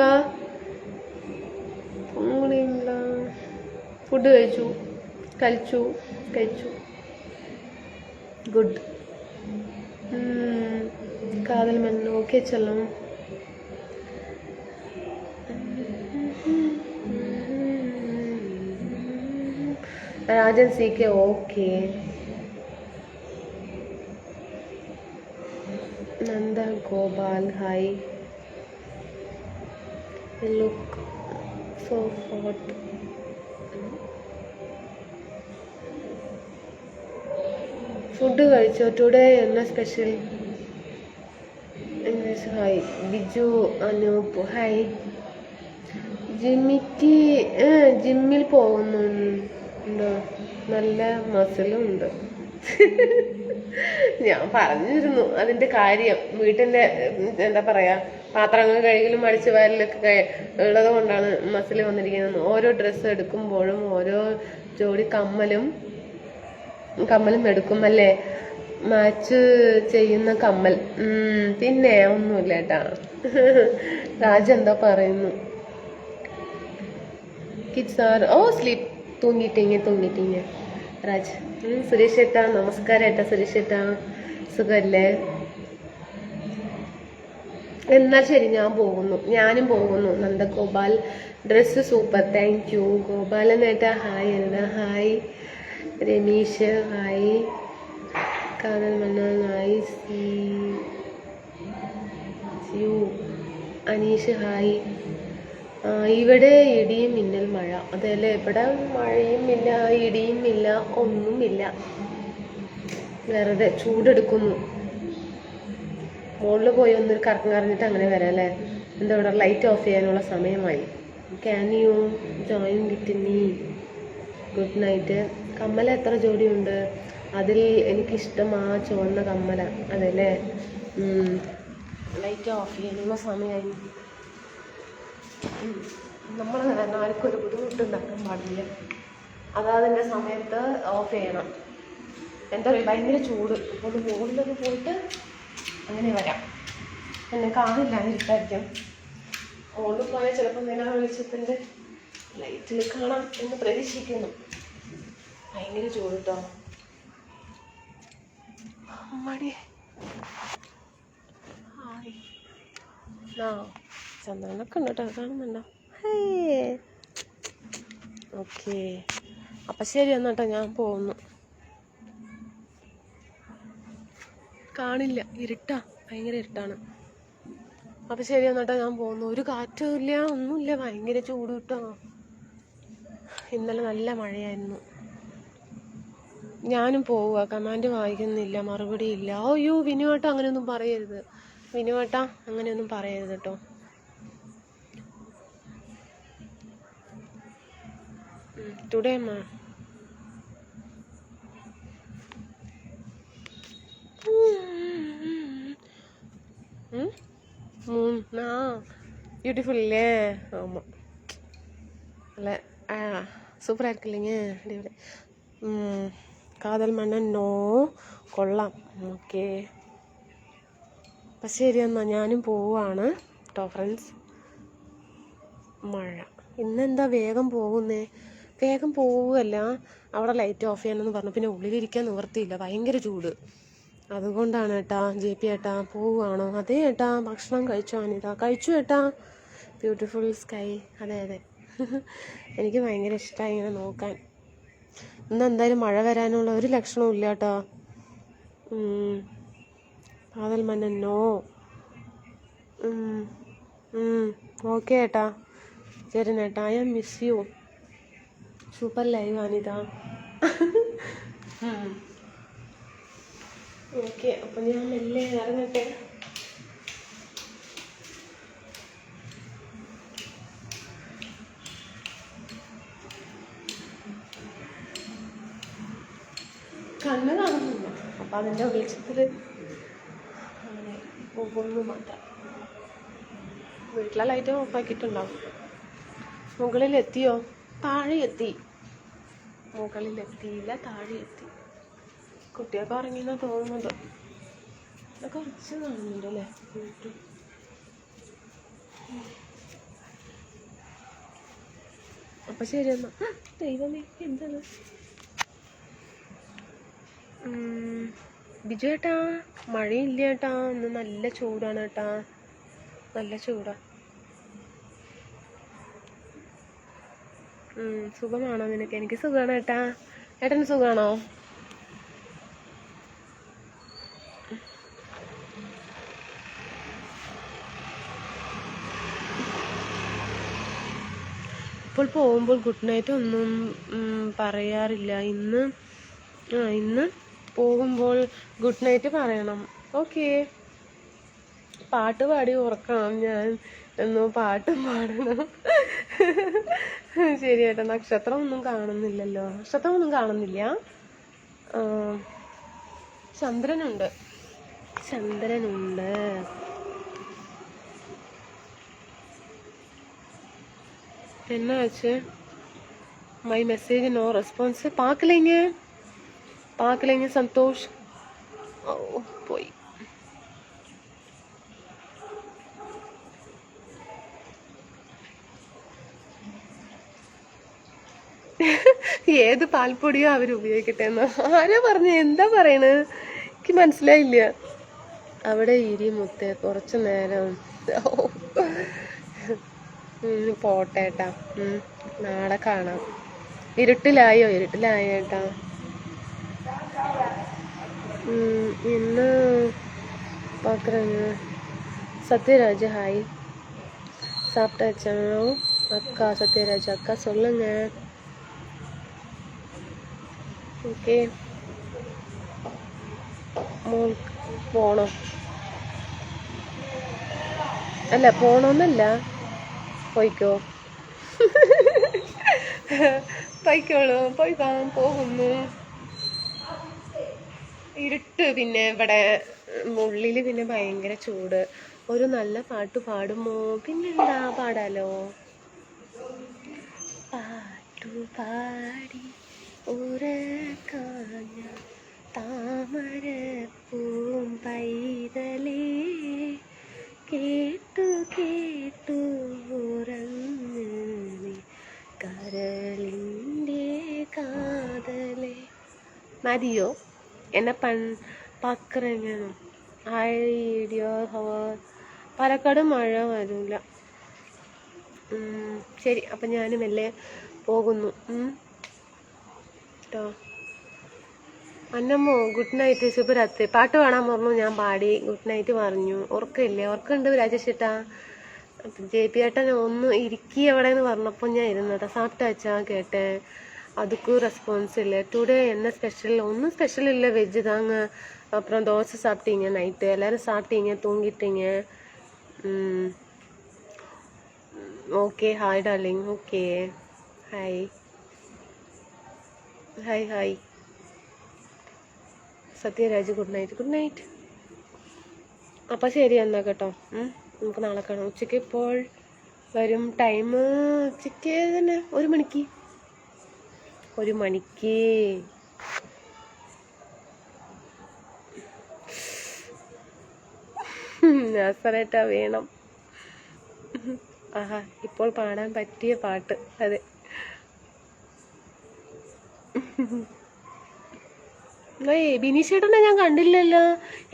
ഫുഡ് കഴിച്ചു. ഗുഡ്. കാതൽ മന്ന. ഓക്കെ ചലോ. Rajan C K, okay. Nanda Gopal, hi. Look so hot. Food കഴിച്ചോ? ടുഡേ എന്നാ special? English. Hi Biju Anoop, hi. ജിമ്മിൽ പോകുന്നുണ്ടോ? നല്ല മസിലും ഉണ്ട്. ഞാൻ പറഞ്ഞിരുന്നു അതിന്റെ കാര്യം. വീട്ടിന്റെ എന്താ പറയാ, പാത്രങ്ങൾ കഴുകലും അടിച്ചു വാരലൊക്കെ ഉള്ളത് കൊണ്ടാണ് മസിൽ വന്നിരിക്കുന്നത്. ഓരോ ഡ്രസ്സ് എടുക്കുമ്പോഴും ഓരോ ജോഡി കമ്മലും എടുക്കും അല്ലേ, മാച്ച് ചെയ്യുന്ന കമ്മൽ. പിന്നെ ഒന്നുമില്ല ഏട്ടാ. രാജ എന്താ പറയുന്നു? Kids are sleep. തൂങ്ങിട്ടീങ്ങ രാജ്. സുരേഷ് ഏട്ടാ, നമസ്കാരം ഏട്ടാ. സുരേഷ് ഏട്ടാ, സുഖല്ലേ? എന്നാൽ ശരി, ഞാനും പോകുന്നു. Nandagopal, dress super, thank you. Gopalan ഏട്ടാ, ഹായ്. എന്താ ഹായ്. രമീഷ്, ഹായ്. കാതൽ മന്നാൽ, ഹായ്. യു അനീഷ്, ഹായ്. ഇവിടെ ഇടിയും മിന്നൽ മഴ. അതല്ലേ, ഇവിടെ മഴയും ഇല്ല, ഇടിയും ഇല്ല, ഒന്നുമില്ല. വെറുതെ ചൂടെടുക്കുന്നു. മുകളിൽ പോയി ഒന്നൊരു കറക്കം കറങ്ങിട്ട് അങ്ങനെ വരാം അല്ലേ. എന്താ ഇവിടെ ലൈറ്റ് ഓഫ് ചെയ്യാനുള്ള സമയമായി. Can you join with me? Good night. കമ്മല എത്ര ജോഡിയുണ്ട്? അതിൽ എനിക്കിഷ്ടം ആ ചുവന്ന കമ്മല. അതല്ലേ, ലൈറ്റ് ഓഫ് ചെയ്യാനുള്ള സമയമായി. നമ്മൾ കാരണം ആർക്കും ഒരു ബുദ്ധിമുട്ടുണ്ടാക്കാൻ പാടില്ല. അതതിൻ്റെ സമയത്ത് ഓഫ് ചെയ്യണം. എന്താ പറയുക, ഭയങ്കര ചൂട്. അപ്പോൾ മുകളിലൊക്കെ പോയിട്ട് അങ്ങനെ വരാം. എന്നെ കാണില്ല, ഇരുട്ടായിരിക്കും. മുകളിൽ പോയാൽ ചിലപ്പോൾ നില വെളിച്ചത്തിൻ്റെ ലൈറ്റിൽ കാണാം എന്ന് പ്രതീക്ഷിക്കുന്നു. ഭയങ്കര ചൂട് കേട്ടോ. മടി ആ ചന്ദ്രനൊക്കെ ഉണ്ട് കേട്ടോ, കാണുന്നുണ്ടോ? ഓക്കെ, അപ്പം ശരി എന്നാട്ടോ, ഞാൻ പോകുന്നു. കാണില്ല, ഇരുട്ടാ, ഭയങ്കര ഇരുട്ടാണ്. അപ്പം ശരി എന്നാട്ടോ, ഞാൻ പോകുന്നു. ഒരു കാറ്റും ഇല്ല, ഒന്നുമില്ല, ഭയങ്കര ചൂട് കിട്ടോ. ഇന്നലെ നല്ല മഴയായിരുന്നു. ഞാനും പോവുക, കമാൻഡ് വായിക്കുന്നില്ല, മറുപടി ഇല്ല. അയ്യോ വിനുവേട്ടാ, അങ്ങനെയൊന്നും പറയരുത്. വിനുവേട്ടാ, അങ്ങനെയൊന്നും പറയരുത് കേട്ടോ. ടുഡേ അമ്മ பியூட்டிஃபுல் இல்லையே? ஆமாம், இல்லை സൂപ്പർ ആയിരിക്കില്ലിങ്ങ, അടിപൊളി. കാതൽ മന്നൻ നോ, കൊള്ളാം. ഓക്കെ, അപ്പം ശരി എന്നാൽ ഞാനും പോവാണ് കേട്ടോ ഫ്രണ്ട്സ്. മഴ ഇന്നെന്താ വേഗം പോകുന്നേ? വേഗം പോവുകയല്ല, അവിടെ ലൈറ്റ് ഓഫ് ചെയ്യാനെന്ന് പറഞ്ഞു. പിന്നെ ഉള്ളിലിരിക്കാൻ നിവർത്തിയില്ല, ഭയങ്കര ചൂട്. അതുകൊണ്ടാണ് ഏട്ടാ. ജെ പി ഏട്ടാ പോവുകയാണോ? അതെ ഏട്ടാ, ഭക്ഷണം കഴിച്ചോ? അനിത കഴിച്ചു ഏട്ടാ. ബ്യൂട്ടിഫുൾ സ്കൈ, അതെ അതെ. എനിക്ക് ഭയങ്കര ഇഷ്ടമായി ഇങ്ങനെ നോക്കാൻ. ഇന്ന് എന്തായാലും മഴ വരാനുള്ള ഒരു ലക്ഷണവും ഇല്ല കേട്ടോ. കാതൽ മന്നൻ നോ. ഓക്കെ ഏട്ടാ, ശരി ഏട്ടാ. I miss you. Super live Anitha. Okay, അപ്പം ഞാൻ മെല്ലെ ഇറങ്ങട്ടെ. കണ്ണ് കാണുന്നില്ല, അപ്പം അതിൻ്റെ വെളിച്ചത്തിൽ അങ്ങനെ പോകുന്നു മാത്രം. വീട്ടിലെ ലൈറ്റ് ഓഫാക്കിയിട്ടുണ്ടാവും. മുകളിലെത്തിയോ? താഴെ എത്തി. മുകളിലെത്തിയില്ല, താഴെ എത്തി. കുട്ടിയൊക്കെ ഉറങ്ങിയെന്നാണ് തോന്നുന്നത്. കുറച്ച് കാണുന്നുണ്ട് അല്ലേ? അപ്പം ശരി എന്നാ. ദൈവമേ, എന്താണ് ബിജു ഏട്ടാ? മഴയില്ല ഏട്ടാ, ഇന്ന് നല്ല ചൂടാണ് ഏട്ടാ, നല്ല ചൂടാ. സുഖമാണോ നിനക്ക്? എനിക്ക് സുഖമാണ് ഏട്ടാ. ഏട്ടന് സുഖമാണോ? ഇപ്പോൾ പോകുമ്പോൾ ഗുഡ് നൈറ്റ് ഒന്നും പറയാറില്ല. ഇന്ന് പോകുമ്പോൾ ഗുഡ് നൈറ്റ് പറയണം. ഓക്കെ, പാട്ട് പാടി ഉറക്കണം. ഞാൻ എന്നോ പാട്ടും പാടണം. ശരിയേട്ടാ. നക്ഷത്രം ഒന്നും കാണുന്നില്ലല്ലോ. നക്ഷത്രമൊന്നും കാണുന്നില്ല. ചന്ദ്രനുണ്ട്. എന്നാ ആச்சு? My message no response. പാക്കലേങ്ങ സന്തോഷ്. ഓ പോയി. ഏത് പാൽപ്പൊടിയോ അവർ ഉപയോഗിക്കട്ടെ എന്ന് ആരാ പറഞ്ഞു? എന്താ പറയണ്? എനിക്ക് മനസ്സിലായില്ല. അവിടെ ഇരി മുത്തേ, കുറച്ചു നേരം. പോട്ടേട്ടാ, നാളെ കാണാം. ഇരുട്ടിലായോ ഏട്ടാ? ഇന്ന് பார்க்குறேங்க. சத்யராஜ் ஹாய், சாப்பிட்டாச்சா அக்கா? சத்யராஜ் அக்கா சொல்லுங்க. ഓക്കെ, പോണോ? അല്ല, പോണോന്നല്ല, പോയിക്കോ. പോയിക്കോളൂ, പോകുന്നു. ഇരുട്ട്, പിന്നെ ഇവിടെ ഉള്ളിൽ പിന്നെ ഭയങ്കര ചൂട്. ഒരു നല്ല പാട്ട് പാടുമോ? പിന്നെന്താ, പാടാലോ. പാട്ടുപാടി ഉറക്കാഞ്ഞ താമരപ്പൂം പൈതലേ, കേട്ടു ഉറങ്ങി കരളിൻ്റെ കാതലേ. മതിയോ? എന്നെ പക്കറെങ്ങാനും ഐഡിയ പാലക്കാട് മഴ വരില്ല. ശരി, അപ്പം ഞാൻ മെല്ലെ പോകുന്നു കേട്ടോ. അന്നമ്മോ ഗുഡ് നൈറ്റ്, ശുഭരാത്രി. പാട്ട് പാടാൻ പറഞ്ഞു, ഞാൻ പാടി ഗുഡ് നൈറ്റ് പറഞ്ഞു. ഉറക്കമില്ലേ? ഉറക്കമുണ്ട് രാജേഷ് ചേട്ടാ. JP ഏട്ടൻ ഒന്ന് ഇരിക്കി എവിടെ എന്ന് പറഞ്ഞപ്പോൾ ഞാൻ ഇരുന്നതാ. സാപ്പിട്ടാച്ചാ കേട്ടേ, அதுக்கும் ரெஸ்பான்ஸ் இல்லை. டுடே என்ன ஸ்பெஷல்? ஒன்றும் ஸ்பெஷல் இல்லை, வெஜ்ஜு தாங்க. அப்புறம் தோசை சாப்பிட்டீங்க நைட்டு, எல்லோரும் சாப்பிட்டீங்க, தூங்கிட்டீங்க. Okay, hi darling. Okay, hi hi hi. Sathyaraj good night. Good night. അപ്പം ശരി എന്നാൽ കേട്ടോ, നമുക്ക് നാളെ കാണാം. ഉച്ചയ്ക്ക് ഇപ്പോൾ വരും. ടൈം ഉച്ചയ്ക്ക് തന്നെ 1 മണിക്ക്. 1 മണിക്ക്. നാസറേട്ടാ വേണം. ആഹാ, ഇപ്പോൾ പാടാൻ പറ്റിയ പാട്ട്. അതെ. ബിനീഷേട്ടനെ ഞാൻ കണ്ടില്ലല്ലോ,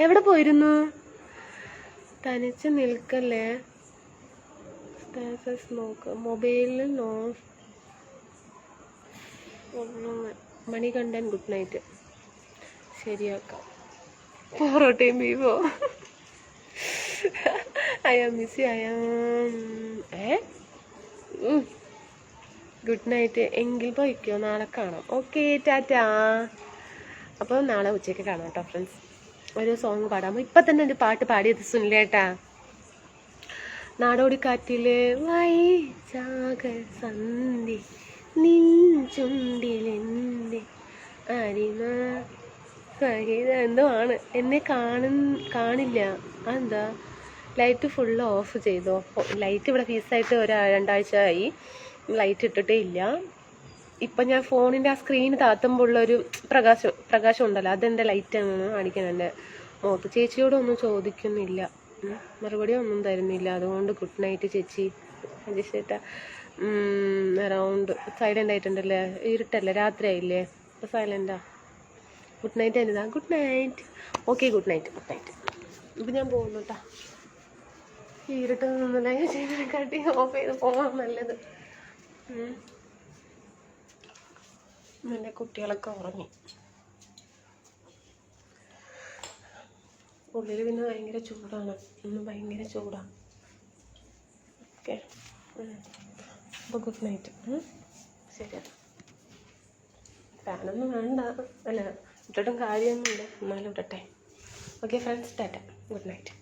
എവിടെ പോയിരുന്നു? തനിച്ച് നിൽക്കല്ലേ, സ്റ്റാറ്റസ് നോക്ക്, മൊബൈലിൽ മണികണ്ഠൻ ഗുഡ് നൈറ്റ്. ശരിയാക്കാം. പൊറോട്ടയും ബീഫോ? മിസ്സി ഗുഡ് നൈറ്റ്. എങ്കിൽ പോയിക്കോ, നാളെ കാണാം. ഓക്കെ, ടാറ്റാ. അപ്പോൾ നാളെ ഉച്ചയ്ക്ക് കാണാം കേട്ടോ ഫ്രണ്ട്സ്. ഒരു സോങ് പാടാമോ? ഇപ്പം തന്നെ ഒരു പാട്ട് പാടിയത് സുനിലേട്ടാ. നാടോടിക്കാറ്റില് വൈചാകൽ സന്ധി നിൻ ചുണ്ടിലെൻ്റെ അരിമ സഹിത എന്തോ ആണ്. എന്നെ കാണില്ല. അതെന്താ? ലൈറ്റ് ഫുള്ള് ഓഫ് ചെയ്തോ? ലൈറ്റ് ഇവിടെ ഫീസായിട്ട് 2 ആഴ്ച ആയി, ലൈറ്റ് ഇട്ടിട്ടേ ഇല്ല. ഇപ്പം ഞാൻ ഫോണിൻ്റെ ആ സ്ക്രീൻ താത്തുമ്പോൾ ഉള്ളൊരു പ്രകാശം ഉണ്ടല്ലോ, അതെൻ്റെ ലൈറ്റാണ് കാണിക്കുന്നത് എൻ്റെ മുഖത്ത്. ചേച്ചിയോടൊന്നും ചോദിക്കുന്നില്ല, മറുപടി ഒന്നും തരുന്നില്ല. അതുകൊണ്ട് ഗുഡ് നൈറ്റ് ചേച്ചി. ചേട്ടാ അറൗണ്ട് സൈലൻ്റ് ആയിട്ടുണ്ടല്ലേ, ഇരുട്ടല്ലേ, രാത്രി ആയില്ലേ, അപ്പോൾ സൈലൻ്റാ. ഗുഡ് നൈറ്റ് എന്നതാ. Good night. Okay, good night. Good night. ഇപ്പം ഞാൻ പോകുന്നു കേട്ടോ. ഈ ഇരുട്ട് നിന്നില്ല ചെയ്തതിനെക്കാട്ടി ഓഫ് ചെയ്ത് പോകാൻ നല്ലത്. എൻ്റെ കുട്ടികളൊക്കെ ഉറങ്ങി. ഉള്ളിൽ പിന്നെ ഭയങ്കര ചൂടാണ്, ഇന്ന് ഭയങ്കര ചൂടാണ്. ഓക്കെ, അപ്പോൾ ഗുഡ് നൈറ്റ്. ശരി, ഫാനൊന്നും വേണ്ട, അല്ല ഇട്ടിട്ടും കാര്യമൊന്നുമില്ല, എന്നാലും ഇട്ടട്ടെ. Okay friends, tata, good night.